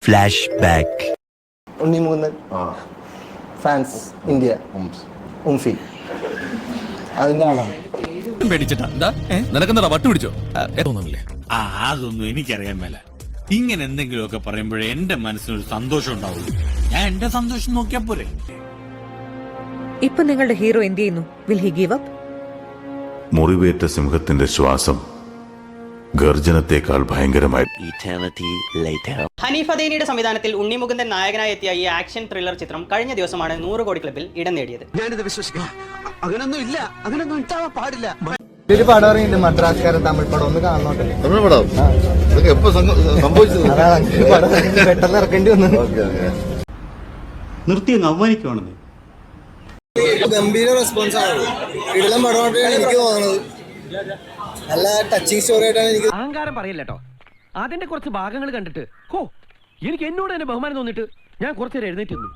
Flashback. Unni Mukundan fans India ഉംഫി അതിന്റെ ആളാണ്. നിനക്കെന്താ വട്ടു പിടിച്ചോ തോന്നുന്നില്ലേ? അതൊന്നും എനിക്കറിയാൻ മേല. ഇങ്ങനെ എന്തെങ്കിലുമൊക്കെ പറയുമ്പോഴേ എന്റെ മനസ്സിനൊരു സന്തോഷം ഉണ്ടാവുള്ളൂ. ഞാൻ എന്റെ സന്തോഷം നോക്കിയാ പോരെ. ഇപ്പൊ നിങ്ങളുടെ ഹീറോ എന്ത് ചെയ്യുന്നു? Will he give up? മുറിവേറ്റ സിംഹത്തിന്റെ ശ്വാസം ഗർജനത്തെക്കാൾ ഭയങ്കരമായി. ഹനീഫ് അദീനിയുടെ സംവിധാനത്തിൽ ഉണ്ണിമുകുന്ദൻ നായകനായി എത്തിയ ഈ ആക്ഷൻ ത്രില്ലർ ചിത്രം കഴിഞ്ഞ ദിവസമാണ് 100 കോടി ക്ലബിൽ ഇടം നേടിയത്. ഞാനിത് വിശ്വസിക്കാം. അങ്ങനൊന്നും ഇല്ല, അങ്ങനൊന്നും ഉണ്ടാവാൻ പാടില്ല. ഒരു പടം ഇറങ്ങിയിട്ടുണ്ട്, മദ്രാസ്കാരൻ തമിഴ് പടം. ഒന്ന് കാണണോട്ടെ. തമിഴ് പടം ഇതൊക്കെ എപ്പോ സംഭവിച്ചത്? പെട്ടെന്ന് ഇറക്കേണ്ടി വന്നു. നിർത്തി അങ്ങ് അവമാനിക്കുവാണെന്ന്. ഗംഭീര റെസ്പോൺസ് ആണ്. ഇടലം പടമായിട്ടാണ് എനിക്ക് തോന്നുന്നത്. നല്ല ടച്ചിങ് സ്റ്റോറി ആയിട്ടാണ് എനിക്ക്. അഹങ്കാരം പറയില്ലട്ടോ. അതിന്റെ കുറച്ച് ഭാഗങ്ങൾ കണ്ടിട്ട് എനിക്ക് എന്നോട് തന്നെ ബഹുമാനം തോന്നിട്ട് ഞാൻ കുറച്ചേരം എഴുന്നേറ്റ് നിന്നു.